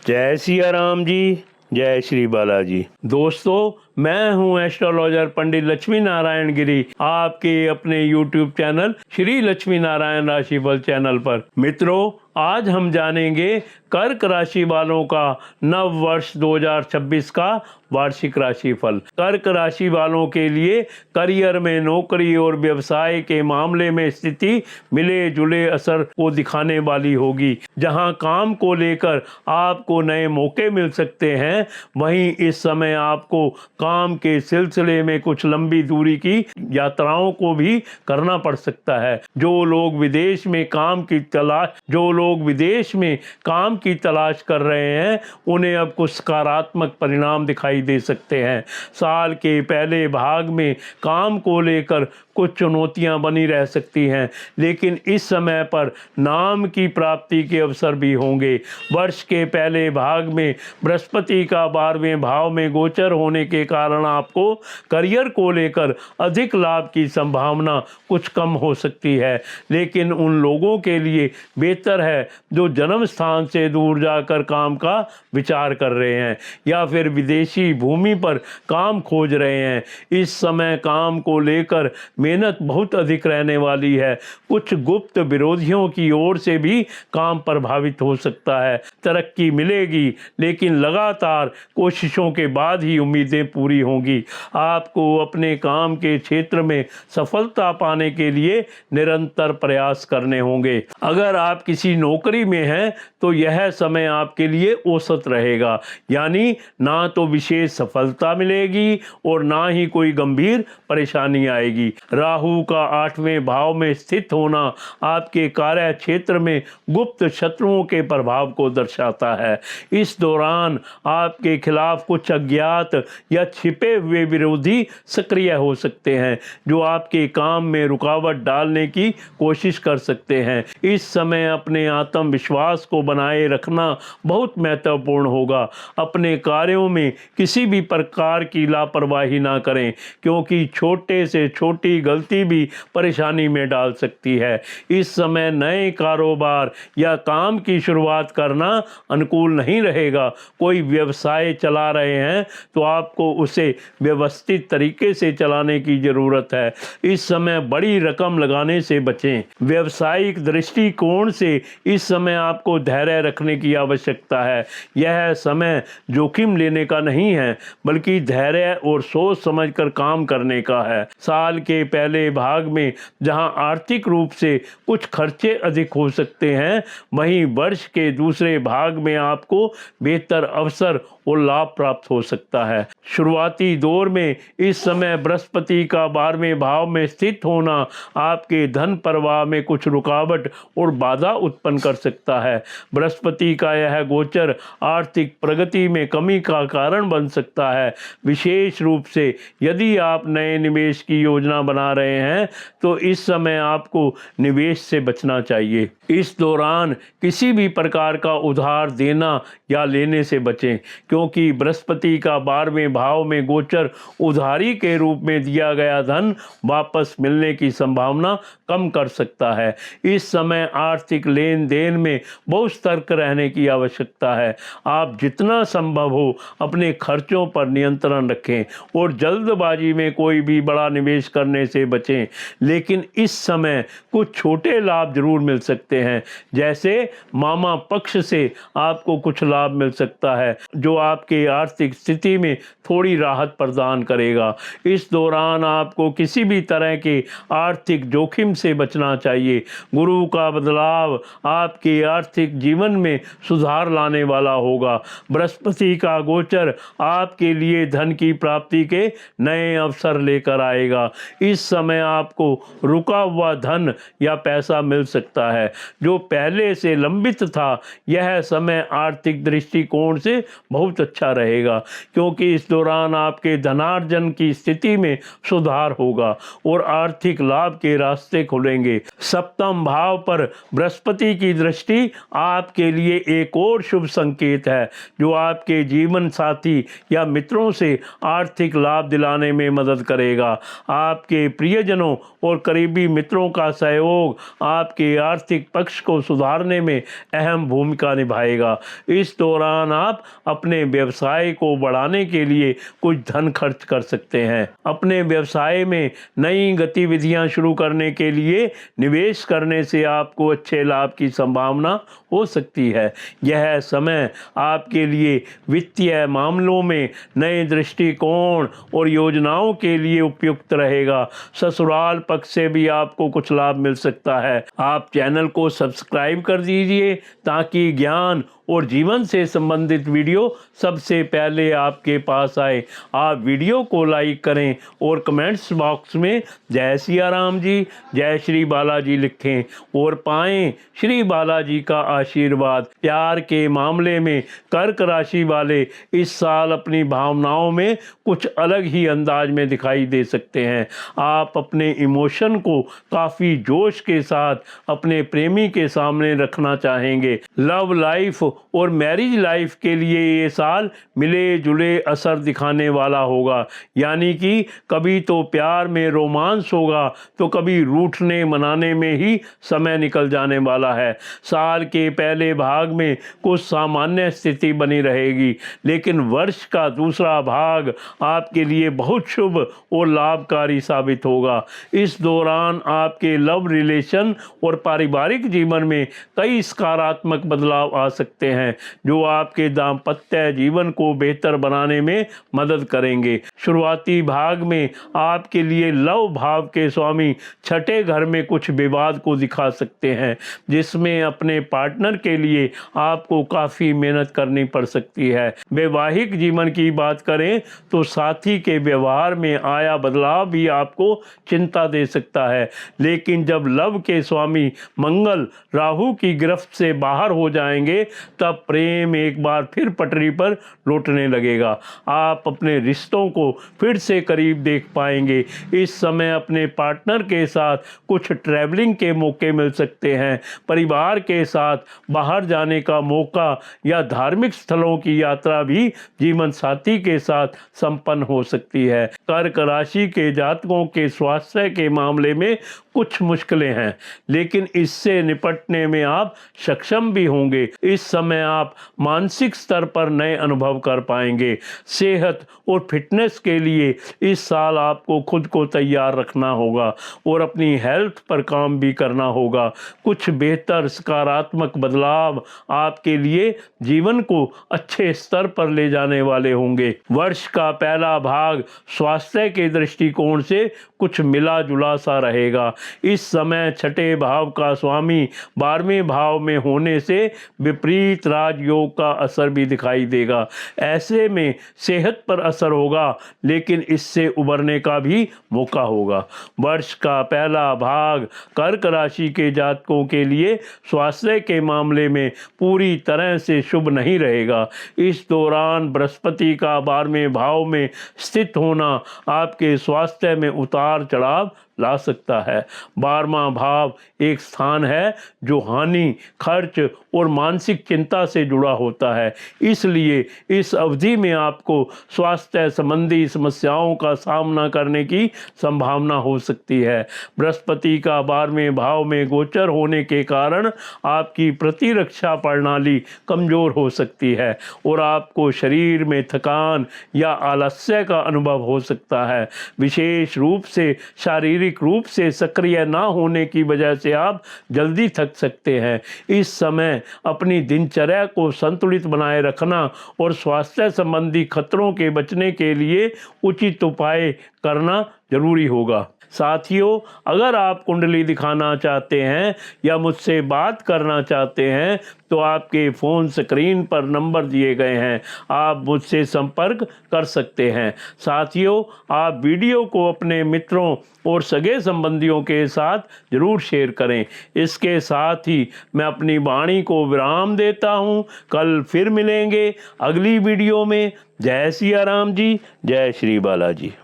जय सिया राम जी, जय श्री बालाजी। दोस्तों, मैं हूं एस्ट्रोलॉजर पंडित लक्ष्मी नारायण गिरी, आपके अपने YouTube चैनल श्री लक्ष्मी नारायण राशिफल चैनल पर। मित्रों, आज हम जानेंगे कर्क राशि वालों का नव वर्ष 2026 का वार्षिक राशिफल। कर्क राशि वालों के लिए करियर में, नौकरी और व्यवसाय के मामले में स्थिति मिले जुले असर को दिखाने वाली होगी। जहां काम को लेकर आपको नए मौके मिल सकते हैं, वहीं इस समय आपको काम के सिलसिले में कुछ लंबी दूरी की यात्राओं को भी करना पड़ सकता है। जो लोग विदेश में काम की तलाश कर रहे हैं, उन्हें अब कुछ सकारात्मक परिणाम दिखाई दे सकते हैं। साल के पहले भाग में काम को लेकर कुछ चुनौतियां बनी रह सकती हैं, लेकिन इस समय पर नाम की प्राप्ति के अवसर भी होंगे। वर्ष के पहले भाग में बृहस्पति का 12वें भाव में गोचर होने के कारण आपको करियर को लेकर अधिक लाभ की संभावना कुछ कम हो सकती है, लेकिन उन लोगों के लिए बेहतर है जो जन्म स्थान से दूर जाकर काम का विचार कर रहे हैं या फिर विदेशी भूमि पर काम खोज रहे हैं। इस समय काम को लेकर मेहनत बहुत अधिक रहने वाली है। कुछ गुप्त विरोधियों की ओर से भी काम प्रभावित हो सकता है। तरक्की मिलेगी, लेकिन लगातार कोशिशों के बाद ही उम्मीदें पूरी होंगी। आपको अपने काम के क्षेत्र में सफलता पाने के लिए निरंतर प्रयास करने होंगे। अगर आप किसी नौकरी में हैं तो यह समय आपके लिए औसत रहेगा, यानी ना तो विशेष सफलता मिलेगी और ना ही कोई गंभीर परेशानी आएगी। राहु का 8वें भाव में स्थित होना आपके कार्य क्षेत्र में गुप्त शत्रुओं के प्रभाव को दर्शाता है। इस दौरान आपके खिलाफ कुछ अज्ञात या छिपे हुए विरोधी सक्रिय हो सकते हैं, जो आपके काम में रुकावट डालने की कोशिश कर सकते हैं। इस समय अपने आत्मविश्वास को बनाए रखना बहुत महत्वपूर्ण होगा। अपने कार्यों में किसी भी प्रकार की लापरवाही ना करें, क्योंकि छोटे से छोटी गलती भी परेशानी में डाल सकती है। इस समय नए कारोबार या काम की शुरुआत करना अनुकूल नहीं रहेगा। कोई व्यवसाय चला रहे हैं तो आपको उसे व्यवस्थित तरीके से चलाने की जरूरत है। इस समय बड़ी रकम लगाने से बचें। व्यावसायिक दृष्टिकोण से इस समय आपको धैर्य रखने की आवश्यकता है। यह समय जोखिम लेने का नहीं है, बल्कि धैर्य और सोच समझकर काम करने का है। साल के पहले भाग में जहां आर्थिक रूप से कुछ खर्चे अधिक हो सकते हैं, वहीं वर्ष के दूसरे भाग में आपको बेहतर अवसर और लाभ प्राप्त हो सकता है। शुरुआती दौर में इस समय बृहस्पति का 12वें भाव में स्थित होना आपके धन प्रवाह में कुछ रुकावट और बाधा उत्पन्न कर सकता है। बृहस्पति का यह गोचर आर्थिक प्रगति में कमी का कारण बन सकता है। विशेष रूप से यदि आप नए निवेश की योजना बना रहे हैं तो इस समय आपको निवेश से बचना चाहिए। इस दौरान किसी भी प्रकार का उधार देना या लेने से बचें, क्योंकि बृहस्पति का 12वें भाव में गोचर उधारी के रूप में दिया गया धन वापस मिलने की संभावना कम कर सकता है। इस समय आर्थिक लेन देन में बहुत सतर्क रहने की आवश्यकता है। आप जितना संभव हो अपने खर्चों पर नियंत्रण रखें और जल्दबाजी में कोई भी बड़ा निवेश करने से बचें। लेकिन इस समय कुछ छोटे लाभ जरूर मिल सकते हैं, जैसे मामा पक्ष से आपको कुछ लाभ मिल सकता है, जो आपके आर्थिक स्थिति में थोड़ी राहत प्रदान करेगा। इस दौरान आपको किसी भी तरह के आर्थिक जोखिम से बचना चाहिए। गुरु का बदलाव आपके आर्थिक जीवन में सुधार लाने वाला होगा। बृहस्पति का गोचर आपके लिए धन की प्राप्ति के नए अवसर लेकर आएगा। इस समय आपको रुका हुआ धन या पैसा मिल सकता है जो पहले से लंबित था। यह समय आर्थिक दृष्टिकोण से बहुत अच्छा रहेगा, क्योंकि इस दौरान दौरान आपके धनार्जन की स्थिति में सुधार होगा और आर्थिक लाभ के रास्ते खुलेंगे। सप्तम भाव पर बृहस्पति की दृष्टि आपके लिए एक और शुभ संकेत है, जो आपके जीवन साथी या मित्रों से आर्थिक लाभ दिलाने में मदद करेगा। आपके प्रियजनों और करीबी मित्रों का सहयोग आपके आर्थिक पक्ष को सुधारने में अहम भूमिका निभाएगा। इस दौरान आप अपने व्यवसाय को बढ़ाने के लिए कुछ धन खर्च कर सकते हैं। अपने व्यवसाय में नई गतिविधियां शुरू करने के लिए निवेश करने से आपको अच्छे लाभ की संभावना हो सकती है। यह समय आपके लिए वित्तीय मामलों में नए दृष्टिकोण और योजनाओं के लिए उपयुक्त रहेगा। ससुराल पक्ष से भी आपको कुछ लाभ मिल सकता है। आप चैनल को सब्सक्राइब कर दीजिए ताकि ज्ञान और जीवन से संबंधित वीडियो सबसे पहले आपके पास आए। आप वीडियो को लाइक करें और कमेंट्स बॉक्स में जय सिया राम जी, जय श्री बालाजी लिखें और पाएं श्री बालाजी का आशीर्वाद। प्यार के मामले में कर्क राशि वाले इस साल अपनी भावनाओं में कुछ अलग ही अंदाज में दिखाई दे सकते हैं। आप अपने इमोशन को काफ़ी जोश के साथ अपने प्रेमी के सामने रखना चाहेंगे। लव लाइफ और मैरिज लाइफ के लिए ये साल मिले जुले असर दिखाने वाला होगा, यानी कि कभी तो प्यार में रोमांस होगा तो कभी रूठने मनाने में ही समय निकल जाने वाला है। साल के पहले भाग में कुछ सामान्य स्थिति बनी रहेगी, लेकिन वर्ष का दूसरा भाग आपके लिए बहुत शुभ और लाभकारी साबित होगा। इस दौरान आपके लव रिलेशन और पारिवारिक जीवन में कई सकारात्मक बदलाव आ सकते हैं, जो आपके दाम्पत्य जीवन को बेहतर बनाने में मदद करेंगे। शुरुआती भाग में आपके लिए लव भाव के स्वामी छठे घर में कुछ विवाद को दिखा सकते हैं, जिसमें अपने पार्टनर के लिए आपको काफ़ी मेहनत करनी पड़ सकती है। वैवाहिक जीवन की बात करें तो साथी के व्यवहार में आया बदलाव भी आपको चिंता दे सकता है, लेकिन जब लव के स्वामी मंगल राहु की गिरफ्त से बाहर हो जाएंगे तब प्रेम एक बार फिर पटरी पर लौटने लगेगा। आप अपने रिश्तों को फिर से करीब देख पाएंगे। इस समय अपने पार्टनर के साथ कुछ ट्रैवलिंग के मौके मिल सकते हैं। परिवार के साथ बाहर जाने का मौका या धार्मिक स्थलों की यात्रा भी जीवन साथी के साथ संपन्न हो सकती है। कर्क राशि के जातकों के स्वास्थ्य के मामले में कुछ मुश्किलें हैं, लेकिन इससे निपटने में आप सक्षम भी होंगे। इस समय आप मानसिक स्तर पर नए अनुभव कर पाएंगे। सेहत और फिटनेस के लिए इस साल आपको खुद को तैयार रखना होगा और अपनी हेल्थ पर काम भी करना होगा। कुछ बेहतर सकारात्मक बदलाव आपके लिए जीवन को अच्छे स्तर पर ले जाने वाले होंगे। वर्ष का पहला भाग स्वास्थ्य के दृष्टिकोण से कुछ मिला जुला सा रहेगा। इस समय छठे भाव का स्वामी 12वें भाव में होने से विपरीत राजयोग का असर भी दिखाई देगा। ऐसे में सेहत पर असर होगा, लेकिन इससे उबरने का भी मौका होगा। वर्ष का पहला भाग कर्क राशि के जातकों के लिए स्वास्थ्य के मामले में पूरी तरह से शुभ नहीं रहेगा। इस दौरान बृहस्पति का 12वें भाव में स्थित होना आपके स्वास्थ्य में उतार चढ़ाव ला सकता है। 12वां भाव एक स्थान है जो हानि, खर्च और मानसिक चिंता से जुड़ा होता है, इसलिए इस अवधि में आपको स्वास्थ्य संबंधी समस्याओं का सामना करने की संभावना हो सकती है। बृहस्पति का 12वें भाव में गोचर होने के कारण आपकी प्रतिरक्षा प्रणाली कमजोर हो सकती है और आपको शरीर में थकान या आलस्य का अनुभव हो सकता है। विशेष रूप से शारीरिक रूप से सक्रिय ना होने की वजह से आप जल्दी थक सकते हैं। इस समय अपनी दिनचर्या को संतुलित बनाए रखना और स्वास्थ्य संबंधी खतरों के बचने के लिए उचित उपाय करना जरूरी होगा। साथियों, अगर आप कुंडली दिखाना चाहते हैं या मुझसे बात करना चाहते हैं तो आपके फ़ोन स्क्रीन पर नंबर दिए गए हैं, आप मुझसे संपर्क कर सकते हैं। साथियों, आप वीडियो को अपने मित्रों और सगे संबंधियों के साथ ज़रूर शेयर करें। इसके साथ ही मैं अपनी वाणी को विराम देता हूँ। कल फिर मिलेंगे अगली वीडियो में। जय सिया राम जी, जय श्री बालाजी।